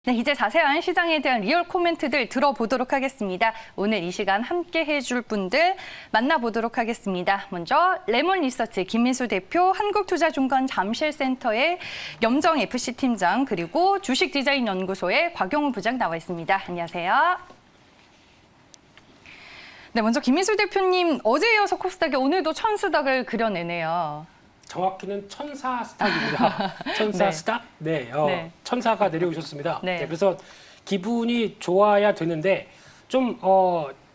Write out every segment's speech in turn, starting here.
네, 이제 자세한 시장에 대한 리얼 코멘트들 들어보도록 하겠습니다. 오늘 이 시간 함께 해줄 분들 만나보도록 하겠습니다. 먼저 레몬리서치 김민수 대표, 한국투자증권 잠실센터의 염정FC 팀장, 그리고 주식디자인연구소의 곽영우 부장 나와 있습니다. 안녕하세요. 네, 먼저 김민수 대표님, 어제 이어서 코스닥이 오늘도 천수닥을 그려내네요. 정확히는 천사 스탁입니다. 천사 네. 스탁? 네, 네. 천사가 내려오셨습니다. 네. 네, 그래서 기분이 좋아야 되는데 좀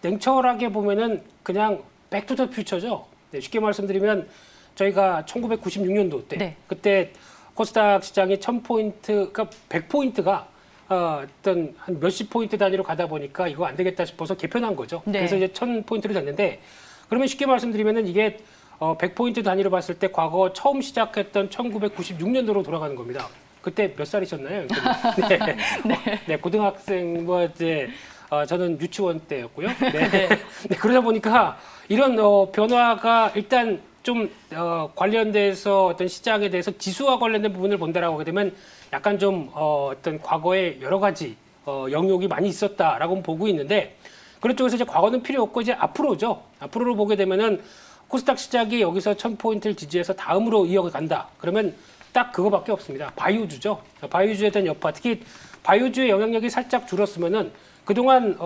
냉철하게 보면은 그냥 백투더 퓨처죠. 네, 쉽게 말씀드리면 저희가 1996년도 때 네. 그때 코스닥 시장이 1000포인트, 그러니까 100포인트가 어떤 한 몇십 포인트 단위로 가다 보니까 이거 안 되겠다 싶어서 개편한 거죠. 네. 그래서 이제 1000포인트를 됐는데, 그러면 쉽게 말씀드리면은 이게 100포인트 단위로 봤을 때 과거 처음 시작했던 1996년도로 돌아가는 겁니다. 그때 몇 살이셨나요? 네. 네, 고등학생 이제 저는 유치원 때였고요. 네. 네, 그러다 보니까 이런 변화가 일단 좀 관련돼서 어떤 시장에 대해서 지수와 관련된 부분을 본다라고 하게 되면 약간 좀 어떤 과거에 여러 가지 영역이 많이 있었다라고 보고 있는데, 그런 쪽에서 이제 과거는 필요 없고 이제 앞으로죠. 앞으로로 보게 되면은 코스닥 시작이 여기서 1000포인트를 지지해서 다음으로 이어간다. 그러면 딱 그거밖에 없습니다. 바이오주죠. 바이오주에 대한 여파, 특히 바이오주의 영향력이 살짝 줄었으면은 그동안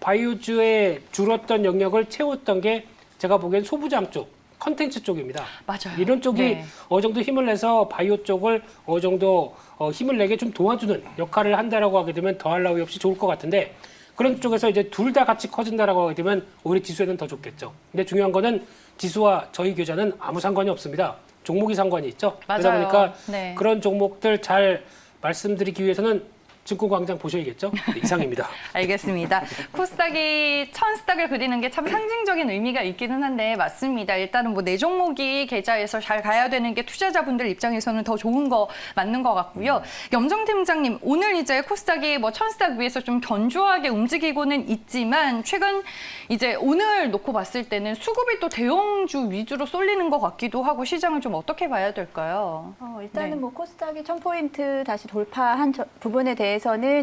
바이오주에 줄었던 영역을 채웠던 게 제가 보기엔 소부장 쪽, 컨텐츠 쪽입니다. 맞아요. 이런 쪽이 네. 어느 정도 힘을 내서 바이오 쪽을 어느 정도 힘을 내게 좀 도와주는 역할을 한다라고 하게 되면 더할 나위 없이 좋을 것 같은데, 그런 쪽에서 이제 둘 다 같이 커진다라고 하게 되면 오히려 지수에는 더 좋겠죠. 근데 중요한 거는 지수와 저희 계좌는 아무 상관이 없습니다. 종목이 상관이 있죠. 맞아요. 그러다 보니까 네. 그런 종목들 잘 말씀드리기 위해서는 증권광장 보셔야겠죠. 네, 이상입니다. 알겠습니다. 코스닥이 천스닥을 그리는 게 참 상징적인 의미가 있기는 한데 맞습니다. 일단은 뭐 내 종목이 계좌에서 잘 가야 되는 게 투자자분들 입장에서는 더 좋은 거 맞는 것 같고요. 염정 팀장님, 오늘 이제 코스닥이 뭐 천스닥 위에서 좀 견조하게 움직이고는 있지만 최근 이제 오늘 놓고 봤을 때는 수급이 또 대형주 위주로 쏠리는 것 같기도 하고 시장을 좀 어떻게 봐야 될까요? 일단은 네. 뭐 코스닥이 1000포인트 다시 돌파한 부분에 대해서는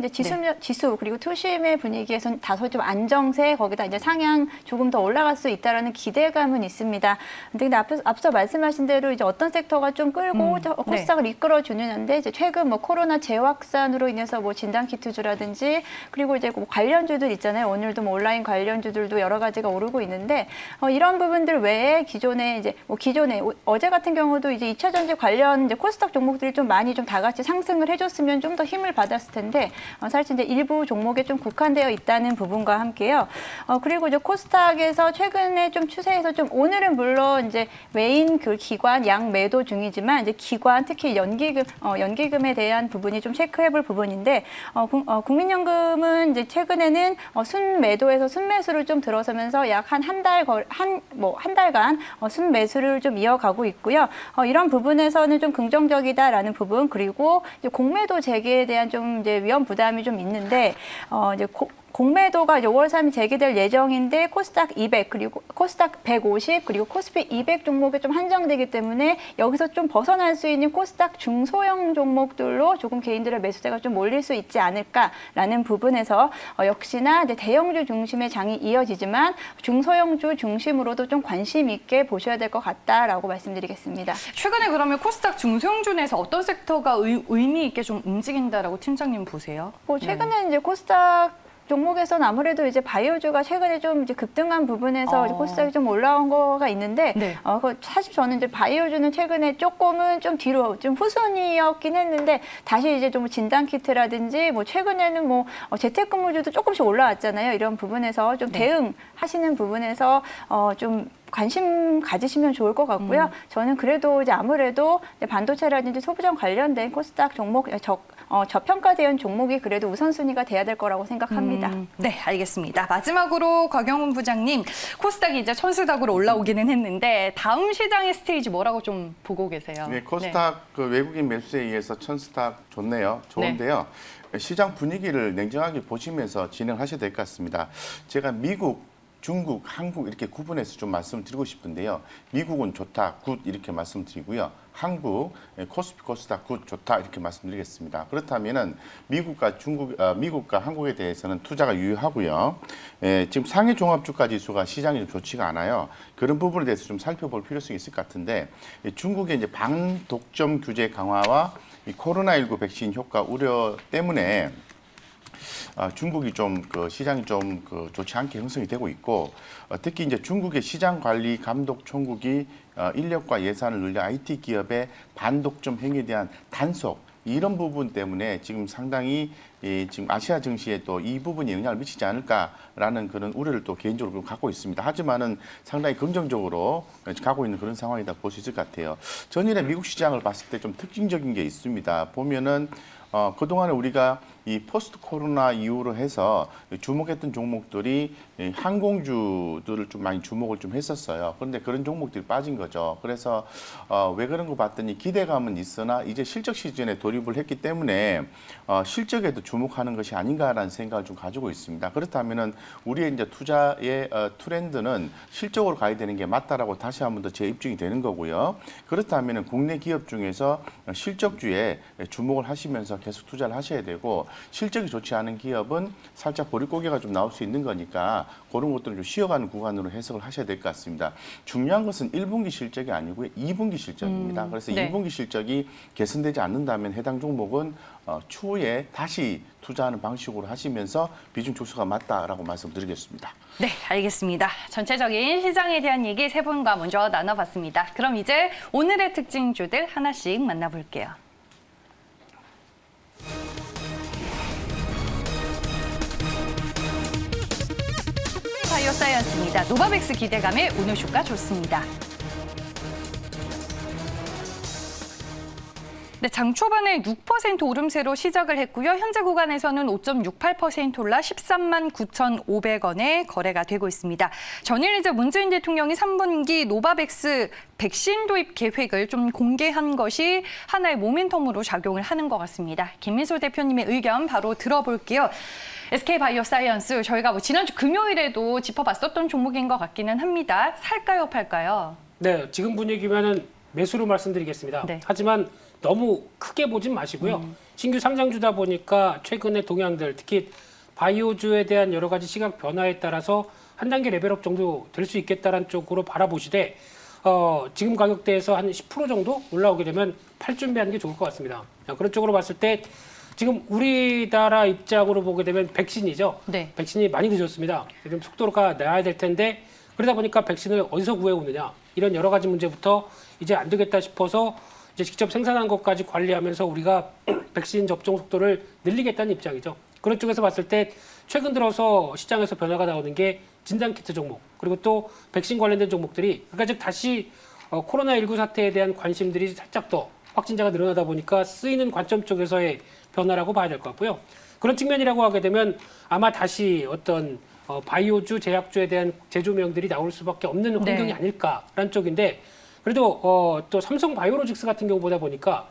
이제 지수 그리고 투심의 분위기에서는 다소 좀 안정세, 거기다 이제 상향 조금 더 올라갈 수 있다라는 기대감은 있습니다. 근데 앞서 말씀하신 대로 이제 어떤 섹터가 좀 끌고 코스닥을 이끌어주는데, 이제 최근 뭐 코로나 재확산으로 인해서 뭐 진단키트주라든지 그리고 이제 뭐 관련주들 있잖아요. 오늘도 뭐 온라인 관련주들도 여러 가지가 오르고 있는데, 이런 부분들 외에 기존에 어제 같은 경우도 이제 2차 전지 관련 이제 코스닥 종목들이 좀 많이 좀 다 같이 상승을 해줬으면 좀 더 힘을 받았을 텐데, 사실 이제 일부 종목에 좀 국한되어 있다는 부분과 함께요. 그리고 이제 코스닥에서 최근에 좀 추세에서 좀, 오늘은 물론 이제 외인 그 기관 양 매도 중이지만 이제 기관 특히 연기금에 대한 부분이 좀 체크해볼 부분인데, 국민연금은 이제 최근에는 순매도에서 순매수를 좀 들어서면서 약 한 달간 순매수를 좀 이어가고 있고요. 이런 부분에서는 좀 긍정적이다라는 부분, 그리고 이제 공매도 재개에 대한 좀 이제 위험 부담이 좀 있는데, 이제 공매도가 이제 5월 3일 재개될 예정인데 코스닥 200 그리고 코스닥 150 그리고 코스피 200 종목에 좀 한정되기 때문에 여기서 좀 벗어날 수 있는 코스닥 중소형 종목들로 조금 개인들의 매수세가 좀 몰릴 수 있지 않을까라는 부분에서 역시나 이제 대형주 중심의 장이 이어지지만 중소형주 중심으로도 좀 관심 있게 보셔야 될 것 같다라고 말씀드리겠습니다. 최근에 그러면 코스닥 중소형주 내에서 어떤 섹터가 의미 있게 좀 움직인다라고 팀장님 보세요? 뭐 최근에 이제 코스닥 종목에서는 아무래도 이제 바이오주가 최근에 좀 이제 급등한 부분에서 이제 코스닥이 좀 올라온 거가 있는데, 네. 사실 저는 이제 바이오주는 최근에 조금은 좀 뒤로 좀 후순위였긴 했는데, 다시 이제 좀 진단키트라든지 뭐 최근에는 뭐 재택근무주도 조금씩 올라왔잖아요. 이런 부분에서 좀 대응하시는 부분에서 좀 관심 가지시면 좋을 것 같고요. 저는 그래도 이제 아무래도 이제 반도체라든지 소부장 관련된 코스닥 종목, 저평가된 종목이 그래도 우선순위가 돼야 될 거라고 생각합니다. 네, 알겠습니다. 마지막으로 곽영훈 부장님, 코스닥이 이제 천수닥으로 올라오기는 했는데 다음 시장의 스테이지 뭐라고 좀 보고 계세요? 네, 코스닥 그 외국인 매수에 의해서 천스닥 좋네요. 좋은데요. 시장 분위기를 냉정하게 보시면서 진행하셔야 될 것 같습니다. 제가 미국 중국, 한국 이렇게 구분해서 좀 말씀을 드리고 싶은데요. 미국은 좋다, 굿 이렇게 말씀드리고요. 한국, 코스피 코스닥 굿 좋다 이렇게 말씀드리겠습니다. 그렇다면은 미국과 한국에 대해서는 투자가 유효하고요. 지금 상해 종합주가 지수가 시장이 좀 좋지가 않아요. 그런 부분에 대해서 좀 살펴볼 필요성이 있을 것 같은데 중국의 이제 반독점 규제 강화와 이 코로나19 백신 효과 우려 때문에 중국이 좀 그 시장이 좀 그 좋지 않게 형성이 되고 있고 특히 이제 중국의 시장 관리 감독 총국이 인력과 예산을 늘려 IT 기업의 반독점 행위에 대한 단속 이런 부분 때문에 지금 상당히 지금 아시아 증시에 또 이 부분이 영향을 미치지 않을까라는 그런 우려를 또 개인적으로 갖고 있습니다. 하지만은 상당히 긍정적으로 가고 있는 그런 상황이다 볼 수 있을 것 같아요. 전일에 미국 시장을 봤을 때 좀 특징적인 게 있습니다. 보면은 그동안에 우리가 이 포스트 코로나 이후로 해서 주목했던 종목들이 항공주들을 좀 많이 주목을 좀 했었어요. 그런데 그런 종목들이 빠진 거죠. 그래서 왜 그런 거 봤더니 기대감은 있으나 이제 실적 시즌에 돌입을 했기 때문에 실적에도 주목하는 것이 아닌가라는 생각을 좀 가지고 있습니다. 그렇다면은 우리의 이제 투자의 트렌드는 실적으로 가야 되는 게 맞다라고 다시 한번 더 재입증이 되는 거고요. 그렇다면은 국내 기업 중에서 실적주에 주목을 하시면서 계속 투자를 하셔야 되고 실적이 좋지 않은 기업은 살짝 보릿고개가 좀 나올 수 있는 거니까 그런 것들을 좀 쉬어가는 구간으로 해석을 하셔야 될 것 같습니다. 중요한 것은 1분기 실적이 아니고요. 2분기 실적입니다. 그래서 네. 2분기 실적이 개선되지 않는다면 해당 종목은 추후에 다시 투자하는 방식으로 하시면서 비중 축소가 맞다라고 말씀드리겠습니다. 네, 알겠습니다. 전체적인 시장에 대한 얘기 세 분과 먼저 나눠봤습니다. 그럼 이제 오늘의 특징주들 하나씩 만나볼게요. 바이오사이언스입니다. 노바백스 기대감에 오늘 주가 좋습니다. 네, 장 초반에 6% 오름세로 시작을 했고요. 현재 구간에서는 5.68% 올라 13만 9,500원에 거래가 되고 있습니다. 전일 이제 문재인 대통령이 3분기 노바백스 백신 도입 계획을 좀 공개한 것이 하나의 모멘텀으로 작용을 하는 것 같습니다. 김민솔 대표님의 의견 바로 들어볼게요. SK바이오사이언스 저희가 지난주 금요일에도 짚어봤었던 종목인 것 같기는 합니다. 살까요, 팔까요? 네, 지금 분위기면은 매수로 말씀드리겠습니다. 네. 하지만 너무 크게 보진 마시고요. 신규 상장주다 보니까 최근의 동향들, 특히 바이오주에 대한 여러 가지 시각 변화에 따라서 한 단계 레벨업 정도 될 수 있겠다는 쪽으로 바라보시되 지금 가격대에서 한 10% 정도 올라오게 되면 팔 준비하는 게 좋을 것 같습니다. 그런 쪽으로 봤을 때 지금 우리나라 입장으로 보게 되면 백신이죠. 네. 백신이 많이 늦었습니다. 지금 속도가 나야 될 텐데 그러다 보니까 백신을 어디서 구해오느냐 이런 여러 가지 문제부터 이제 안 되겠다 싶어서 이제 직접 생산한 것까지 관리하면서 우리가 백신 접종 속도를 늘리겠다는 입장이죠. 그런 쪽에서 봤을 때 최근 들어서 시장에서 변화가 나오는 게 진단키트 종목 그리고 또 백신 관련된 종목들이 그러니까 즉 다시 코로나19 사태에 대한 관심들이 살짝 더 확진자가 늘어나다 보니까 쓰이는 관점 쪽에서의 변화라고 봐야 될 것 같고요. 그런 측면이라고 하게 되면 아마 다시 어떤 바이오주, 제약주에 대한 제조명들이 나올 수밖에 없는 환경이 네. 아닐까라는 쪽인데 그래도 또 삼성 바이오로직스 같은 경우 보다 보니까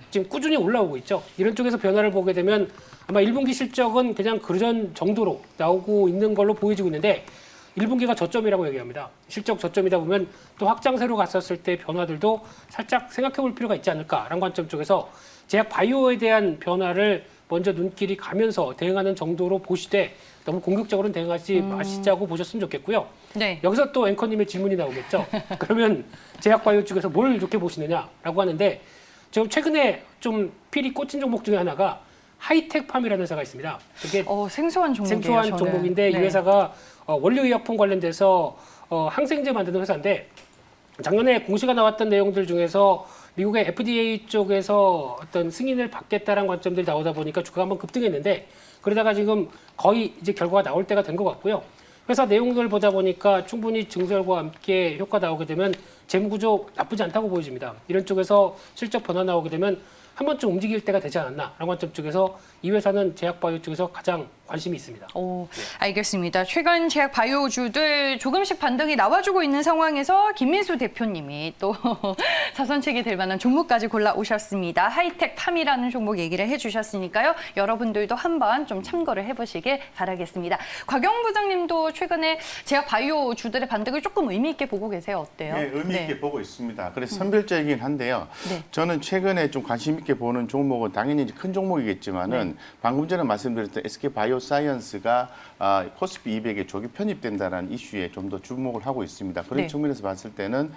지금 꾸준히 올라오고 있죠. 이런 쪽에서 변화를 보게 되면 아마 1분기 실적은 그냥 그전 정도로 나오고 있는 걸로 보여지고 있는데 1분기가 저점이라고 얘기합니다. 실적 저점이다 보면 또 확장세로 갔었을 때 변화들도 살짝 생각해 볼 필요가 있지 않을까라는 관점 쪽에서 제약 바이오에 대한 변화를 먼저 눈길이 가면서 대응하는 정도로 보시되 너무 공격적으로는 대응하지 마시자고 보셨으면 좋겠고요. 네. 여기서 또 앵커님의 질문이 나오겠죠. 그러면 제약 바이오 쪽에서 뭘 좋게 보시느냐라고 하는데 지금 최근에 좀 필이 꽂힌 종목 중에 하나가 하이텍팜이라는 회사가 있습니다. 이게 생소한 종목이에요. 생소한 저는. 종목인데 이 네. 회사가 원료의약품 관련돼서 항생제 만드는 회사인데 작년에 공시가 나왔던 내용들 중에서 미국의 FDA 쪽에서 어떤 승인을 받겠다라는 관점들이 나오다 보니까 주가가 한번 급등했는데 그러다가 지금 거의 이제 결과가 나올 때가 된 것 같고요. 회사 내용들 보다 보니까 충분히 증설과 함께 효과 나오게 되면 재무구조 나쁘지 않다고 보여집니다. 이런 쪽에서 실적 변화 나오게 되면 한 번쯤 움직일 때가 되지 않았나 라는 관점 쪽에서 이 회사는 제약바이오 쪽에서 가장 관심이 있습니다. 오, 알겠습니다. 최근 제약 바이오주들 조금씩 반등이 나와주고 있는 상황에서 김민수 대표님이 또 자선책이 될 만한 종목까지 골라오셨습니다. 하이텍 팜이라는 종목 얘기를 해주셨으니까요. 여러분들도 한번 좀 참고를 해보시길 바라겠습니다. 곽영 부장님도 최근에 제약 바이오주들의 반등을 조금 의미 있게 보고 계세요. 어때요? 네, 의미 있게 보고 있습니다. 그래서 선별적이긴 한데요. 네. 저는 최근에 좀 관심 있게 보는 종목은 당연히 이제 큰 종목이겠지만은 방금 전에 말씀드렸던 SK 바이오사이언스가 코스피 200에 조기 편입된다는 이슈에 좀 더 주목을 하고 있습니다. 그런 네. 측면에서 봤을 때는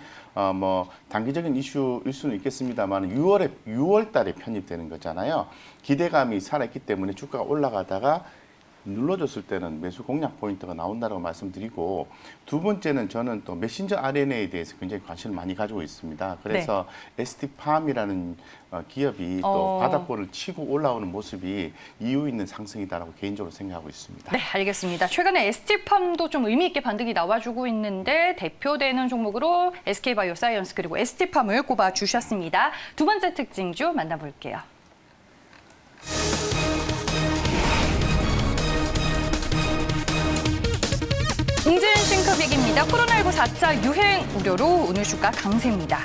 뭐 단기적인 이슈일 수는 있겠습니다만 6월 달에 편입되는 거잖아요. 기대감이 살아있기 때문에 주가가 올라가다가 눌러줬을 때는 매수 공략 포인트가 나온다고 말씀드리고, 두 번째는 저는 또 메신저 RNA에 대해서 굉장히 관심을 많이 가지고 있습니다. 그래서 ST팜이라는 기업이 또 바닥권을 치고 올라오는 모습이 이유 있는 상승이다라고 개인적으로 생각하고 있습니다. 네, 알겠습니다. 최근에 ST팜도 좀 의미 있게 반등이 나와주고 있는데 대표되는 종목으로 SK바이오사이언스 그리고 ST팜을 꼽아주셨습니다. 두 번째 특징주 만나볼게요. 웅진 싱크빅입니다. 코로나19 4차 유행 우려로 오늘 주가 강세입니다.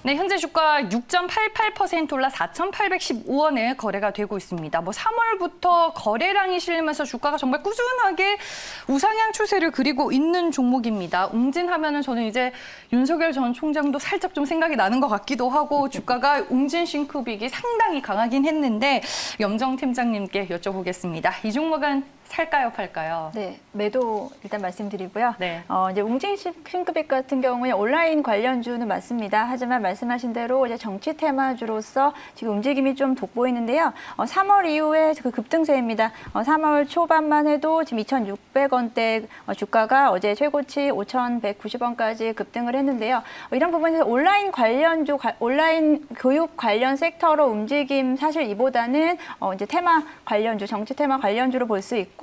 네, 현재 주가 6.88% 올라 4,815원에 거래가 되고 있습니다. 3월부터 거래량이 실리면서 주가가 정말 꾸준하게 우상향 추세를 그리고 있는 종목입니다. 웅진하면은 저는 이제 윤석열 전 총장도 살짝 좀 생각이 나는 것 같기도 하고 주가가 웅진 싱크빅이 상당히 강하긴 했는데 염정 팀장님께 여쭤보겠습니다. 이 종목은 살까요, 팔까요? 네, 매도 일단 말씀드리고요. 네. 이제 웅진 싱크빅 같은 경우에 온라인 관련주는 맞습니다. 하지만 말씀하신 대로 이제 정치 테마주로서 지금 움직임이 좀 돋보이는데요. 3월 이후에 그 급등세입니다. 3월 초반만 해도 지금 2,600원대 주가가 어제 최고치 5,190원까지 급등을 했는데요. 이런 부분에서 온라인 관련주, 온라인 교육 관련 섹터로 움직임 사실 이보다는 이제 테마 관련주, 정치 테마 관련주로 볼 수 있고.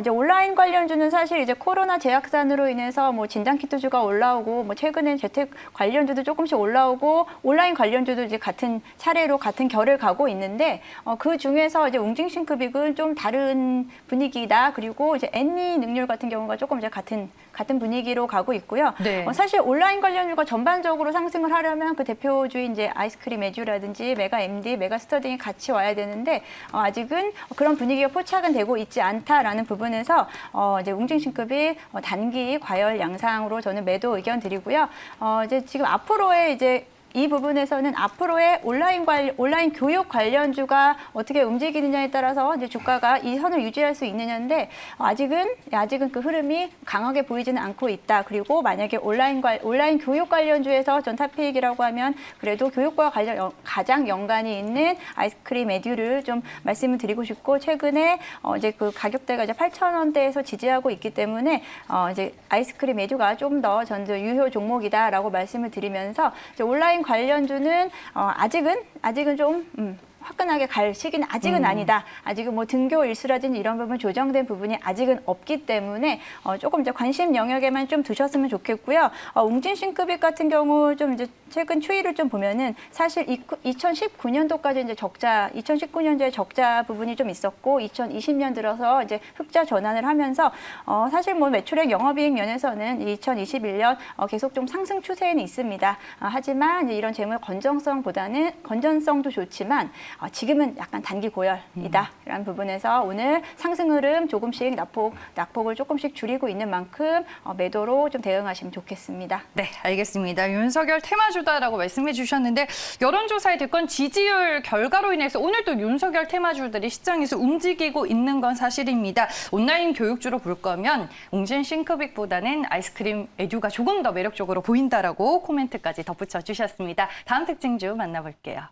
이제 온라인 관련주는 사실 이제 코로나 재확산으로 인해서 뭐 진단키트주가 올라오고 뭐 최근에 재택 관련주도 조금씩 올라오고 온라인 관련주도 이제 같은 차례로 같은 결을 가고 있는데 그 중에서 이제 웅진 싱크빅은 좀 다른 분위기다. 그리고 이제 애니 능률 같은 경우가 조금 이제 같은 분위기로 가고 있고요. 네. 사실 온라인 관련주가 전반적으로 상승을 하려면 그 대표주인 이제 아이스크림 에듀라든지 메가 MD, 메가 스터딩이 같이 와야 되는데 아직은 그런 분위기가 포착은 되고 있지 않다라는 부분에서 이제 웅진 싱크빅 단기 과열 양상으로 저는 매도 의견 드리고요. 이제 지금 앞으로의 이제 이 부분에서는 앞으로의 온라인 교육 관련주가 어떻게 움직이느냐에 따라서 이제 주가가 이 선을 유지할 수 있느냐인데 아직은 그 흐름이 강하게 보이지는 않고 있다. 그리고 만약에 온라인 교육 관련주에서 전 탑픽이라고 하면 그래도 교육과 가장 연관이 있는 아이스크림 에듀를 좀 말씀을 드리고 싶고, 최근에 이제 그 가격대가 이제 8,000원대에서 지지하고 있기 때문에 이제 아이스크림 에듀가 좀 더 전주 유효 종목이다라고 말씀을 드리면서 이제 온라인 관련주는 아직은 좀 화끈하게 갈 시기는 아직은 아니다. 아직은 뭐 등교 일수라든지 이런 부분 조정된 부분이 아직은 없기 때문에 조금 이제 관심 영역에만 좀 두셨으면 좋겠고요. 웅진 싱크빅 같은 경우 좀 이제 최근 추이를 좀 보면은 사실 2019년도까지 이제 2019년도에 적자 부분이 좀 있었고 2020년 들어서 이제 흑자 전환을 하면서 사실 뭐 매출액 영업이익 면에서는 2021년 계속 좀 상승 추세는 있습니다. 하지만 이런 재무 건전성도 좋지만 지금은 약간 단기 고열이다라는 부분에서 오늘 상승 흐름 조금씩 낙폭을 조금씩 줄이고 있는 만큼 매도로 좀 대응하시면 좋겠습니다. 네, 알겠습니다. 윤석열 테마주다라고 말씀해 주셨는데 여론조사의 대권 지지율 결과로 인해서 오늘 또 윤석열 테마주들이 시장에서 움직이고 있는 건 사실입니다. 온라인 교육주로 볼 거면 웅진 싱크빅보다는 아이스크림 에듀가 조금 더 매력적으로 보인다라고 코멘트까지 덧붙여 주셨습니다. 다음 특징주 만나볼게요.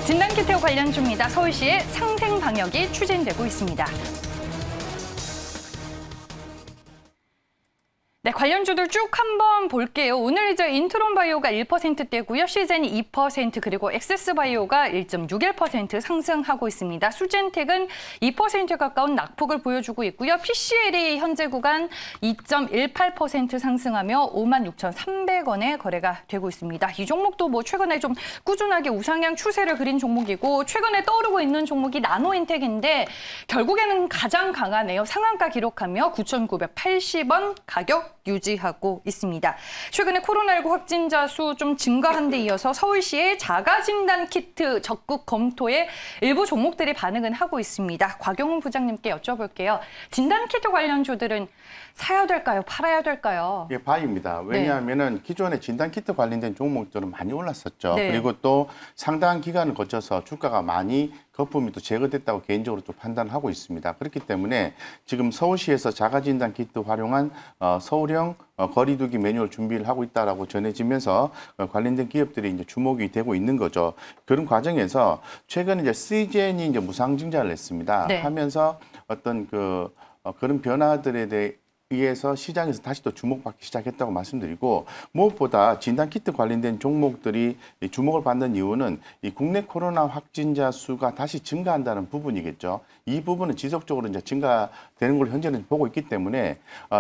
진단키트 관련주입니다. 서울시의 상생 방역이 추진되고 있습니다. 네, 관련주들 쭉 한번 볼게요. 오늘 이제 인트론 바이오가 1%대고요. 시젠이 2% 그리고 엑세스 바이오가 1.61% 상승하고 있습니다. 수젠텍은 2% 가까운 낙폭을 보여주고 있고요. PCL이 현재 구간 2.18% 상승하며 56,300원에 거래가 되고 있습니다. 이 종목도 뭐 최근에 좀 꾸준하게 우상향 추세를 그린 종목이고 최근에 떠오르고 있는 종목이 나노인텍인데 결국에는 가장 강하네요. 상한가 기록하며 9,980원 가격 유지하고 있습니다. 최근에 코로나19 확진자 수 좀 증가한 데 이어서 서울시의 자가진단 키트 적극 검토에 일부 종목들이 반응은 하고 있습니다. 곽영훈 부장님께 여쭤볼게요. 진단 키트 관련주들은 사야 될까요? 팔아야 될까요? 이게 바입니다. 왜냐하면은 기존에 진단키트 관련된 종목들은 많이 올랐었죠. 네. 그리고 또 상당한 기간을 거쳐서 주가가 많이 거품이 또 제거됐다고 개인적으로 또 판단하고 있습니다. 그렇기 때문에 지금 서울시에서 자가진단키트 활용한 서울형 거리두기 매뉴얼 준비를 하고 있다라고 전해지면서 관련된 기업들이 이제 주목이 되고 있는 거죠. 그런 과정에서 최근에 이제 시젠이 이제 무상증자를 했습니다. 네. 하면서 어떤 그런 변화들에 대해 의해서 시장에서 다시 또 주목받기 시작했다고 말씀드리고 무엇보다 진단키트 관련된 종목들이 주목을 받는 이유는 이 국내 코로나 확진자 수가 다시 증가한다는 부분이겠죠. 이 부분은 지속적으로 이제 증가되는 걸 현재는 보고 있기 때문에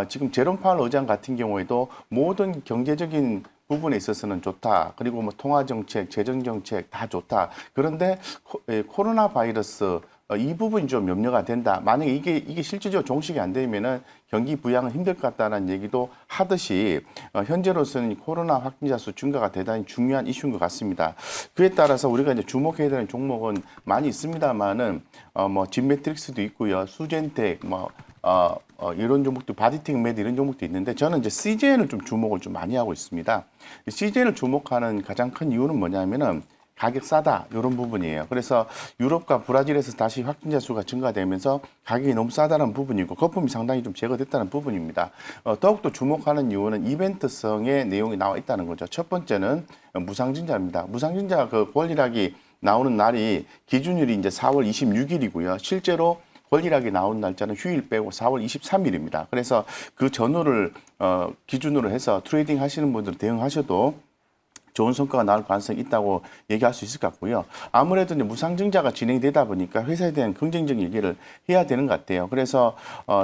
지금 제롬 파월 의장 같은 경우에도 모든 경제적인 부분에 있어서는 좋다. 그리고 뭐 통화 정책, 재정 정책 다 좋다. 그런데 코로나 바이러스 이 부분이 좀 염려가 된다. 만약에 이게 실질적으로 종식이 안 되면은 경기 부양은 힘들 것 같다는 얘기도 하듯이 현재로서는 코로나 확진자 수 증가가 대단히 중요한 이슈인 것 같습니다. 그에 따라서 우리가 이제 주목해야 되는 종목은 많이 있습니다만은 뭐 진매트릭스도 있고요, 수젠텍 이런 종목도 바디텍 메드 이런 종목도 있는데 저는 이제 CJN을 좀 주목을 좀 많이 하고 있습니다. CJN을 주목하는 가장 큰 이유는 뭐냐면은 가격 싸다 이런 부분이에요. 그래서 유럽과 브라질에서 다시 확진자 수가 증가되면서 가격이 너무 싸다는 부분이고 거품이 상당히 좀 제거됐다는 부분입니다. 더욱더 주목하는 이유는 이벤트성의 내용이 나와 있다는 거죠. 첫 번째는 무상증자입니다. 무상증자 그 권리락이 나오는 날이 기준일이 이제 4월 26일이고요. 실제로 권리락이 나온 날짜는 휴일 빼고 4월 23일입니다. 그래서 그 전후를 기준으로 해서 트레이딩 하시는 분들 대응하셔도 좋은 성과가 나올 가능성이 있다고 얘기할 수 있을 것 같고요. 아무래도 이제 무상증자가 진행되다 보니까 회사에 대한 긍정적인 얘기를 해야 되는 것 같아요. 그래서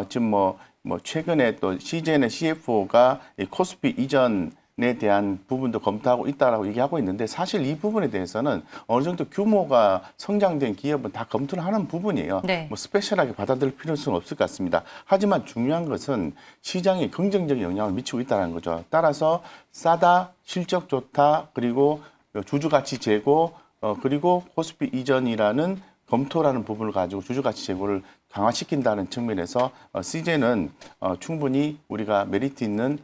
지금 뭐 최근에 또 CJN의 CFO가 이 코스피 이전에 대한 부분도 검토하고 있다라고 얘기하고 있는데 사실 이 부분에 대해서는 어느 정도 규모가 성장된 기업은 다 검토를 하는 부분이에요. 네. 뭐 스페셜하게 받아들일 필요성은 없을 것 같습니다. 하지만 중요한 것은 시장에 긍정적인 영향을 미치고 있다는 거죠. 따라서 싸다, 실적 좋다, 그리고 주주가치 제고, 그리고 코스피 이전이라는 검토라는 부분을 가지고 주주가치 제고를 강화시킨다는 측면에서 CJ는 충분히 우리가 메리트 있는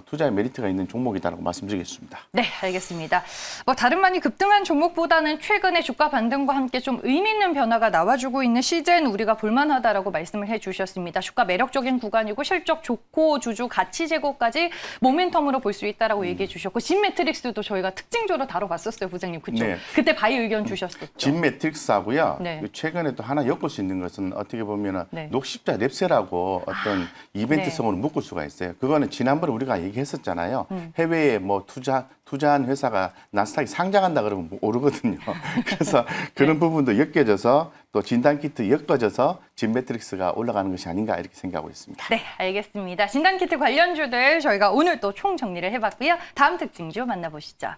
투자의 메리트가 있는 종목이다라고 말씀드리겠습니다. 네, 알겠습니다. 뭐 다른 많이 급등한 종목보다는 최근에 주가 반등과 함께 좀 의미 있는 변화가 나와주고 있는 시젠 우리가 볼만하다라고 말씀을 해주셨습니다. 주가 매력적인 구간이고 실적 좋고 주주 가치 제고까지 모멘텀으로 볼 수 있다라고 얘기해 주셨고 진매트릭스도 저희가 특징적으로 다뤄봤었어요, 부장님. 그렇죠? 네. 그때 바이 의견 주셨었죠. 진매트릭스하고요. 네. 최근에 또 하나 엮을 수 있는 것은 어떻게 보면 네. 녹십자 랩세라고 어떤 이벤트성으로 묶을 수가 있어요. 그거는 지난번에 우리가 얘기했었잖아요. 해외에 뭐 투자한 회사가 나스닥에 상장한다 그러면 뭐 오르거든요. 그래서 그런 부분도 엮여져서 또 진단키트 엮어져서 진매트릭스가 올라가는 것이 아닌가 이렇게 생각하고 있습니다. 네, 알겠습니다. 진단키트 관련주들 저희가 오늘 또 총 정리를 해봤고요. 다음 특징주 만나보시죠.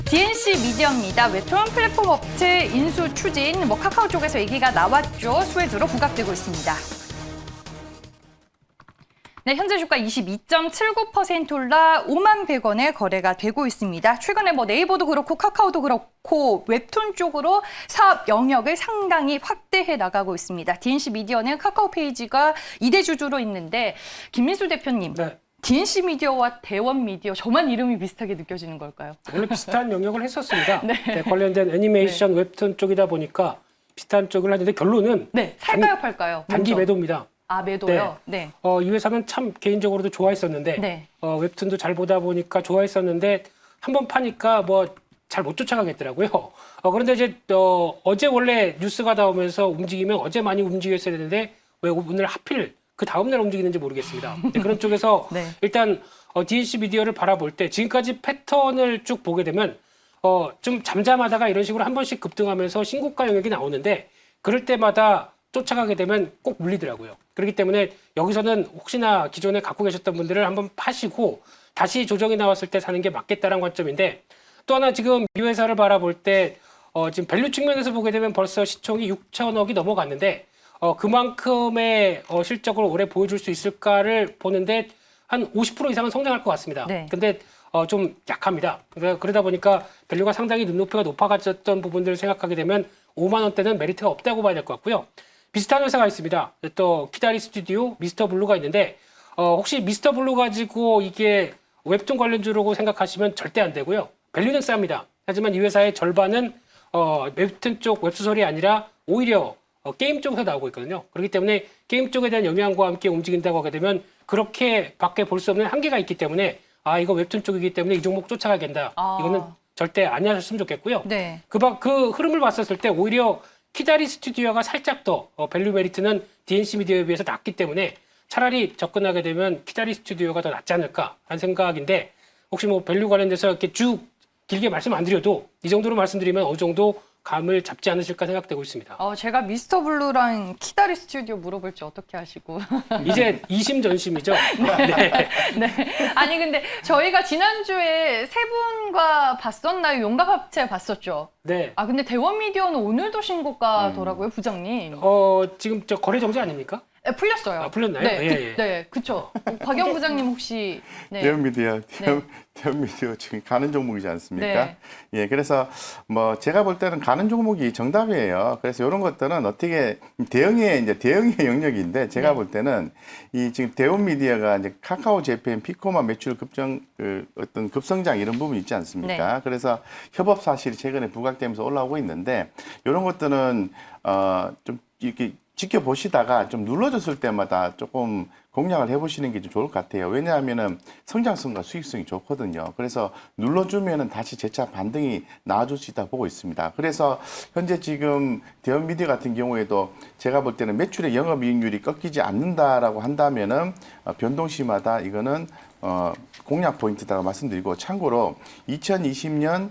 DNC 미디어입니다. 웹툰 플랫폼 업체 인수 추진, 카카오 쪽에서 얘기가 나왔죠. 스웨드로 부각되고 있습니다. 네, 현재 주가 22.79% 올라 5만 100원에 거래가 되고 있습니다. 최근에 네이버도 그렇고 카카오도 그렇고 웹툰 쪽으로 사업 영역을 상당히 확대해 나가고 있습니다. DNC 미디어는 카카오 페이지가 2대 주주로 있는데 김민수 대표님. 네. DNC 미디어와 대원 미디어 저만 이름이 비슷하게 느껴지는 걸까요? 원래 비슷한 영역을 했었습니다. 네. 네, 관련된 애니메이션 웹툰 쪽이다 보니까 비슷한 쪽을 하는데 결론은 네, 살까요, 팔까요? 단기 먼저. 매도입니다. 아, 매도요? 네. 이 회사는 참 개인적으로도 좋아했었는데 네. 웹툰도 잘 보다 보니까 좋아했었는데 한번 파니까 뭐 잘 못 쫓아가겠더라고요. 그런데 이제 어제 원래 뉴스가 나오면서 움직이면 어제 많이 움직였어야 되는데 왜 오늘 하필 그 다음날 움직이는지 모르겠습니다. 네, 그런 쪽에서 네. 일단 DNC 미디어를 바라볼 때 지금까지 패턴을 쭉 보게 되면 좀 잠잠하다가 이런 식으로 한 번씩 급등하면서 신고가 영역이 나오는데 그럴 때마다 쫓아가게 되면 꼭 물리더라고요. 그렇기 때문에 여기서는 혹시나 기존에 갖고 계셨던 분들을 한번 파시고 다시 조정이 나왔을 때 사는 게 맞겠다는 관점인데 또 하나 지금 이 회사를 바라볼 때 지금 밸류 측면에서 보게 되면 벌써 시총이 6천억이 넘어갔는데 그만큼의 실적을 올해 보여줄 수 있을까를 보는데 한 50% 이상은 성장할 것 같습니다. 네. 근데 좀 약합니다. 그러다 보니까 밸류가 상당히 눈높이가 높아졌던 부분들을 생각하게 되면 5만 원대는 메리트가 없다고 봐야 될 것 같고요. 비슷한 회사가 있습니다. 또 키다리 스튜디오, 미스터 블루가 있는데 혹시 미스터 블루 가지고 이게 웹툰 관련주라고 생각하시면 절대 안 되고요. 밸류는 쌉니다. 하지만 이 회사의 절반은 웹툰 쪽 웹소설이 아니라 오히려 게임 쪽에서 나오고 있거든요. 그렇기 때문에 게임 쪽에 대한 영향과 함께 움직인다고 하게 되면 그렇게밖에 볼 수 없는 한계가 있기 때문에 이거 웹툰 쪽이기 때문에 이 종목 쫓아가야 된다. 이거는 절대 안 하셨으면 좋겠고요. 네. 그 흐름을 봤었을 때 오히려 키다리 스튜디오가 살짝 더 밸류 메리트는 DNC 미디어에 비해서 낮기 때문에 차라리 접근하게 되면 키다리 스튜디오가 더 낫지 않을까 하는 생각인데 혹시 뭐 밸류 관련돼서 이렇게 쭉 길게 말씀 안 드려도 이 정도로 말씀드리면 어느 정도 감을 잡지 않으실까 생각되고 있습니다. 제가 미스터 블루랑 키다리 스튜디오 물어볼지 어떻게 하시고. 이제 이심전심이죠. 네. 네. 아니, 근데 저희가 지난주에 세 분과 봤었나요? 용갑합체 봤었죠? 네. 근데 대원 미디어는 오늘도 신고가더라고요, 부장님. 지금 저 거래 정지 아닙니까? 네, 풀렸어요. 풀렸나요? 네, 예. 네, 그쵸. 곽영 부장님 혹시. 네. 대형 미디어 지금 가는 종목이지 않습니까? 네. 예, 그래서 뭐 제가 볼 때는 가는 종목이 정답이에요. 그래서 이런 것들은 어떻게 대형의 영역인데 제가 네. 볼 때는 이 지금 대형 미디어가 이제 카카오 재팬 피코마 매출 어떤 급성장 이런 부분이 있지 않습니까? 네. 그래서 협업 사실이 최근에 부각되면서 올라오고 있는데 이런 것들은 좀 이렇게 지켜보시다가 좀 눌러줬을 때마다 조금 공략을 해보시는 게 좀 좋을 것 같아요. 왜냐하면은 성장성과 수익성이 좋거든요. 그래서 눌러주면은 다시 재차 반등이 나와줄 수 있다고 보고 있습니다. 그래서 현재 지금 대형 미디어 같은 경우에도 제가 볼 때는 매출의 영업이익률이 꺾이지 않는다라고 한다면은 변동시마다 이거는 공략 포인트다라고 말씀드리고 참고로 2020년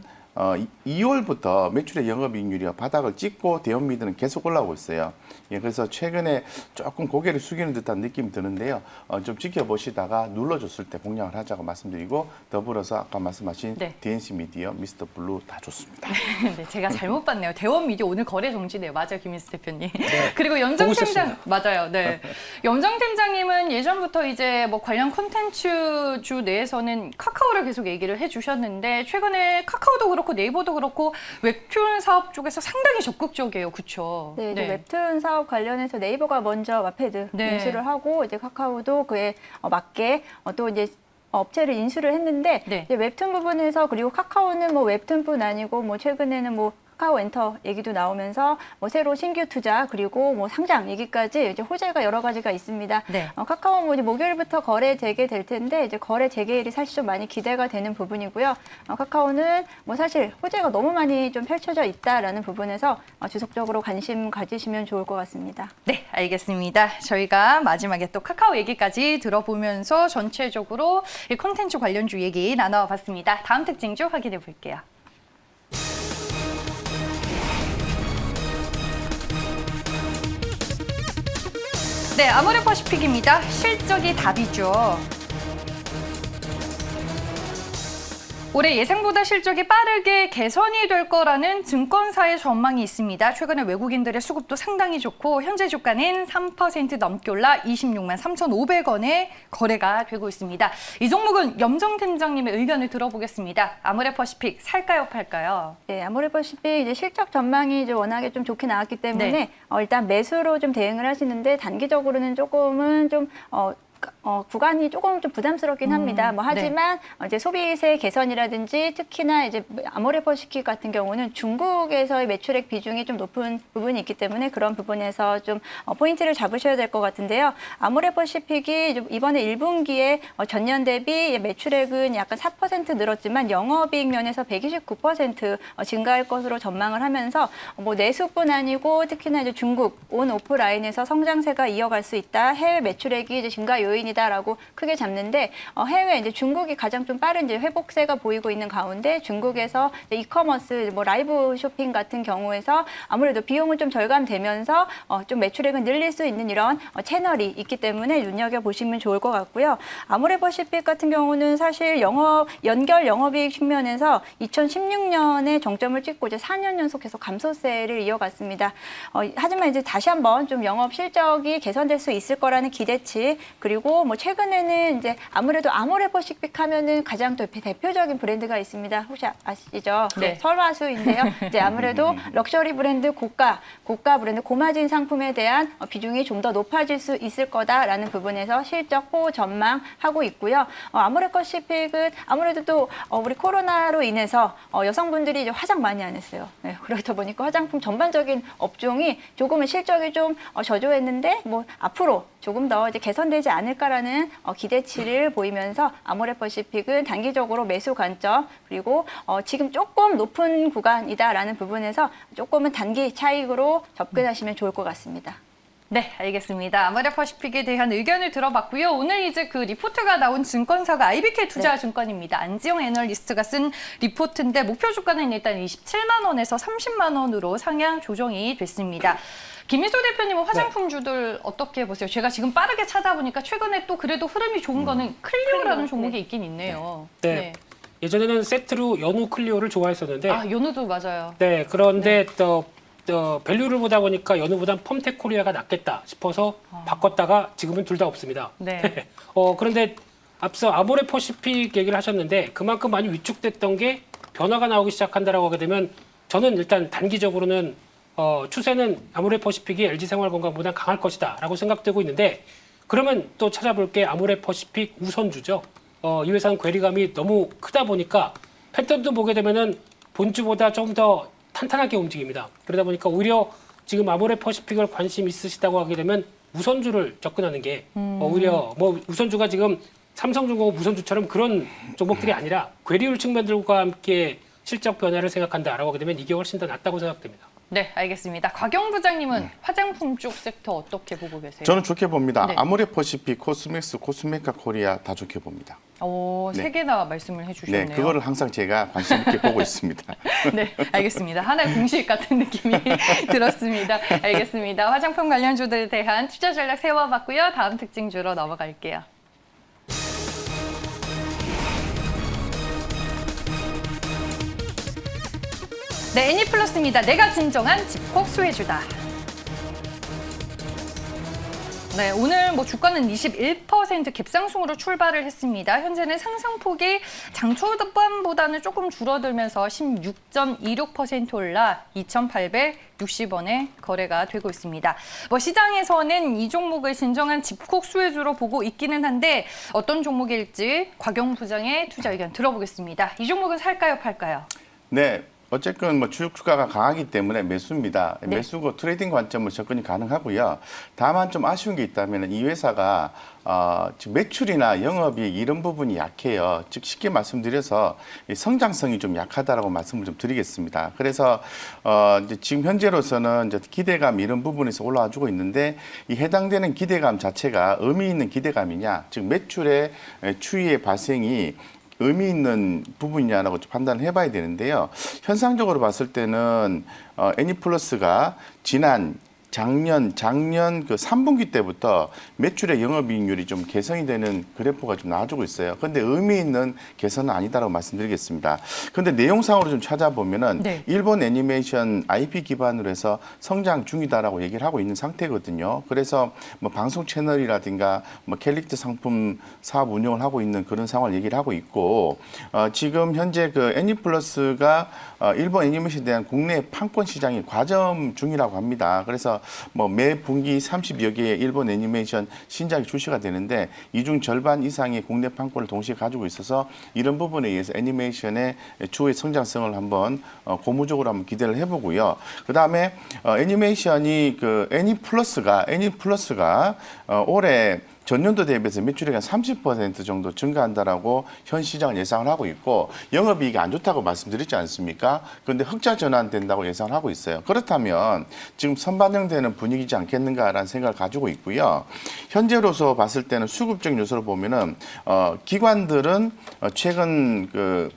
2월부터 매출의 영업이익률이 바닥을 찍고 대형 미디어는 계속 올라오고 있어요. 예, 그래서 최근에 조금 고개를 숙이는 듯한 느낌이 드는데요. 좀 지켜보시다가 눌러줬을 때 공략을 하자고 말씀드리고 더불어서 아까 말씀하신 네. DNC 미디어, 미스터 블루 다 좋습니다. 네, 제가 잘못 봤네요. 대원 미디어 오늘 거래 정지네요. 맞아요, 김인수 대표님. 네. 그리고 연정 보고 팀장 있었습니다. 맞아요. 네. 연정 팀장님은 예전부터 이제 뭐 관련 콘텐츠 주 내에서는 카카오를 계속 얘기를 해주셨는데 최근에 카카오도 그렇고 네이버도 그렇고 웹툰 사업 쪽에서 상당히 적극적이에요, 그렇죠? 네, 이제 웹툰 사업 관련해서 네이버가 먼저 와패드 네. 인수를 하고 이제 카카오도 그에 맞게 또 이제 업체를 인수를 했는데 네. 이제 웹툰 부분에서 그리고 카카오는 뭐 웹툰뿐 아니고 뭐 최근에는 뭐 카카오 엔터 얘기도 나오면서 뭐 새로 신규 투자 그리고 뭐 상장 얘기까지 이제 호재가 여러 가지가 있습니다. 네. 카카오 뭐 이제 목요일부터 거래 재개될 텐데 이제 거래 재개일이 사실 좀 많이 기대가 되는 부분이고요. 카카오는 뭐 사실 호재가 너무 많이 좀 펼쳐져 있다라는 부분에서 지속적으로 관심 가지시면 좋을 것 같습니다. 네, 알겠습니다. 저희가 마지막에 또 카카오 얘기까지 들어보면서 전체적으로 이 콘텐츠 관련주 얘기 나눠봤습니다. 다음 특징주 확인해 볼게요. 네, 아모레퍼시픽입니다. 실적이 답이죠. 올해 예상보다 실적이 빠르게 개선이 될 거라는 증권사의 전망이 있습니다. 최근에 외국인들의 수급도 상당히 좋고 현재 주가는 3% 넘게 올라 26만 3,500원에 거래가 되고 있습니다. 이 종목은 염정 팀장님의 의견을 들어보겠습니다. 아모레퍼시픽 살까요, 팔까요? 네, 아모레퍼시픽 이제 실적 전망이 이제 워낙에 좀 좋게 나왔기 때문에 네. 일단 매수로 좀 대응을 하시는데 단기적으로는 조금은 좀 구간이 조금 좀 부담스럽긴 합니다. 뭐 하지만 이제 소비세 개선이라든지 특히나 이제 아모레퍼시픽 같은 경우는 중국에서의 매출액 비중이 좀 높은 부분이 있기 때문에 그런 부분에서 좀 포인트를 잡으셔야 될 것 같은데요. 아모레퍼시픽이 이번에 1분기에 전년 대비 매출액은 약간 4% 늘었지만 영업이익 면에서 129% 증가할 것으로 전망을 하면서 뭐 내수뿐 아니고 특히나 이제 중국 온 오프라인에서 성장세가 이어갈 수 있다. 해외 매출액이 이제 증가 요인이다라고 크게 잡는데 해외 이제 중국이 가장 좀 빠른 이제 회복세가 보이고 있는 가운데 중국에서 이제 이커머스 뭐 라이브 쇼핑 같은 경우에서 아무래도 비용은 좀 절감되면서 좀 매출액은 늘릴 수 있는 이런 채널이 있기 때문에 눈여겨 보시면 좋을 것 같고요. 아모레퍼시픽 같은 경우는 사실 연결 영업이익 측면에서 2016년에 정점을 찍고 이제 4년 연속해서 감소세를 이어갔습니다. 하지만 이제 다시 한번 좀 영업 실적이 개선될 수 있을 거라는 기대치 그리고 뭐 최근에는 이제 아무래도 아모레퍼시픽 하면은 가장 또 대표적인 브랜드가 있습니다. 혹시 아시죠? 네. 설화수인데요. 이제 아무래도 럭셔리 브랜드 고가 브랜드 고마진 상품에 대한 비중이 좀 더 높아질 수 있을 거다라는 부분에서 실적 호우 전망하고 있고요. 아모레퍼시픽은 아무래도 또 우리 코로나로 인해서 여성분들이 이제 화장 많이 안 했어요. 네, 그러다 보니까 화장품 전반적인 업종이 조금은 실적이 좀 저조했는데 뭐 앞으로 조금 더 이제 개선되지 않을까라는 기대치를 보이면서 아모레퍼시픽은 단기적으로 매수 관점 그리고 지금 조금 높은 구간이다라는 부분에서 조금은 단기 차익으로 접근하시면 좋을 것 같습니다. 네, 알겠습니다. 아모레퍼시픽에 대한 의견을 들어봤고요. 오늘 이제 그 리포트가 나온 증권사가 IBK 투자증권입니다. 안지영 애널리스트가 쓴 리포트인데 목표 주가는 일단 27만 원에서 30만 원으로 상향 조정이 됐습니다. 김희소 대표님은 화장품주들 어떻게 보세요? 제가 지금 빠르게 찾아보니까 최근에 또 그래도 흐름이 좋은 거는 클리오라는 종목이 있긴 있네요. 네. 예전에는 세트로 연우 클리오를 좋아했었는데 아, 연우도 맞아요. 네, 그런데 또 밸류를 보다 보니까 연우보단 펌텍코리아가 낫겠다 싶어서 바꿨다가 지금은 둘 다 없습니다. 네. 그런데 앞서 아모레퍼시픽 얘기를 하셨는데 그만큼 많이 위축됐던 게 변화가 나오기 시작한다라고 하게 되면 저는 일단 단기적으로는 추세는 아모레퍼시픽이 LG생활건강보다 강할 것이다라고 생각되고 있는데 그러면 또 찾아볼 게 아모레퍼시픽 우선주죠. 이 회사는 괴리감이 너무 크다 보니까 패턴도 보게 되면은 본주보다 좀 더 탄탄하게 움직입니다. 그러다 보니까 오히려 지금 아모레퍼시픽을 관심 있으시다고 하게 되면 우선주를 접근하는 게 오히려 뭐 우선주가 지금 삼성중공업 우선주처럼 그런 종목들이 아니라 괴리울 측면들과 함께 실적 변화를 생각한다라고 하게 되면 이게 훨씬 더 낫다고 생각됩니다. 네, 알겠습니다. 곽영 부장님은 화장품 쪽 섹터 어떻게 보고 계세요? 저는 좋게 봅니다. 네. 아모레퍼시픽, 코스맥스, 코스메카 코리아 다 좋게 봅니다. 오, 세 네. 개나 말씀을 해주셨네요. 네, 그거를 항상 제가 관심 있게 보고 있습니다. 네, 알겠습니다. 하나의 공식 같은 느낌이 들었습니다. 알겠습니다. 화장품 관련주들에 대한 투자 전략 세워봤고요. 다음 특징주로 넘어갈게요. 네, 애니플러스입니다. 내가 진정한 집콕 수혜주다. 네, 오늘 뭐 주가는 21% 갭상승으로 출발을 했습니다. 현재는 상승폭이 장 초반보다는 조금 줄어들면서 16.26% 올라 2,860원에 거래가 되고 있습니다. 뭐 시장에서는 이 종목을 진정한 집콕 수혜주로 보고 있기는 한데 어떤 종목일지 곽영 부장의 투자 의견 들어보겠습니다. 이 종목은 살까요, 팔까요? 네. 어쨌든 뭐 주가가 강하기 때문에 매수입니다. 네. 매수고 트레이딩 관점으로 접근이 가능하고요. 다만 좀 아쉬운 게 있다면 이 회사가 지금 매출이나 영업이익 이런 부분이 약해요. 즉 쉽게 말씀드려서 이 성장성이 좀 약하다라고 말씀을 좀 드리겠습니다. 그래서 이제 지금 현재로서는 이제 기대감 이런 부분에서 올라와주고 있는데 이 해당되는 기대감 자체가 의미 있는 기대감이냐, 즉 매출의 추이의 발생이 의미 있는 부분이냐라고 판단을 해봐야 되는데요. 현상적으로 봤을 때는 애니플러스가 작년 그 3분기 때부터 매출의 영업이익률이 좀 개선이 되는 그래프가 좀 나와주고 있어요. 그런데 의미 있는 개선은 아니다라고 말씀드리겠습니다. 그런데 내용상으로 좀 찾아보면은 네. 일본 애니메이션 IP 기반으로 해서 성장 중이다라고 얘기를 하고 있는 상태거든요. 그래서 뭐 방송 채널이라든가 뭐 캘릭터 상품 사업 운영을 하고 있는 그런 상황을 얘기를 하고 있고 지금 현재 그 애니플러스가 일본 애니메이션에 대한 국내 판권 시장이 과점 중이라고 합니다. 그래서 뭐 매 분기 30여 개의 일본 애니메이션 신작이 출시가 되는데 이 중 절반 이상의 국내 판권을 동시에 가지고 있어서 이런 부분에 의해서 애니메이션의 추후의 성장성을 한번 고무적으로 한번 기대를 해보고요. 그 다음에 애니메이션이 그 애니플러스가 올해 전년도 대비해서 매출액이 한 30% 정도 증가한다라고 현 시장은 예상을 하고 있고 영업이익이 안 좋다고 말씀드렸지 않습니까? 그런데 흑자 전환된다고 예상을 하고 있어요. 그렇다면 지금 선반영되는 분위기지 않겠는가라는 생각을 가지고 있고요. 현재로서 봤을 때는 수급적 요소를 보면은 기관들은 최근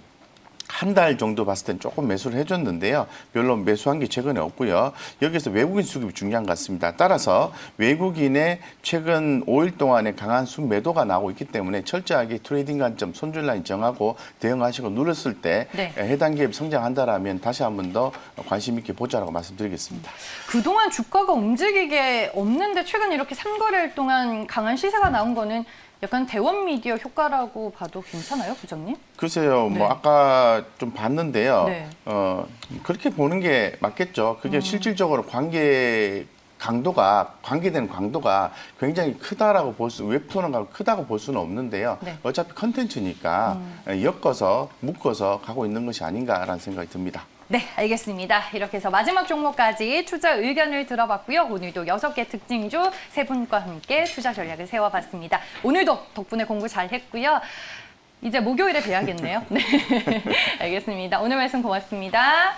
한 달 정도 봤을 땐 조금 매수를 해줬는데요. 별로 매수한 게 최근에 없고요. 여기서 외국인 수급이 중요한 것 같습니다. 따라서 외국인의 최근 5일 동안에 강한 순매도가 나오고 있기 때문에 철저하게 트레이딩 관점, 손절 라인 정하고 대응하시고 누렸을 때 네. 해당 기업이 성장한다라면 다시 한 번 더 관심 있게 보자라고 말씀드리겠습니다. 그동안 주가가 움직이게 없는데 최근 이렇게 3거래일 동안 강한 시세가 나온 거는 약간 대원 미디어 효과라고 봐도 괜찮아요, 부장님? 글쎄요, 네. 뭐 아까 좀 봤는데요. 네. 그렇게 보는 게 맞겠죠. 그게 실질적으로 관계되는 강도가 굉장히 크다라고 웹툰은 크다고 볼 수는 없는데요. 네. 어차피 컨텐츠니까 엮어서 묶어서 가고 있는 것이 아닌가라는 생각이 듭니다. 네, 알겠습니다. 이렇게 해서 마지막 종목까지 투자 의견을 들어봤고요. 오늘도 6개 특징주 3분과 함께 투자 전략을 세워봤습니다. 오늘도 덕분에 공부 잘 했고요. 이제 목요일에 뵈야겠네요. 네, 알겠습니다. 오늘 말씀 고맙습니다.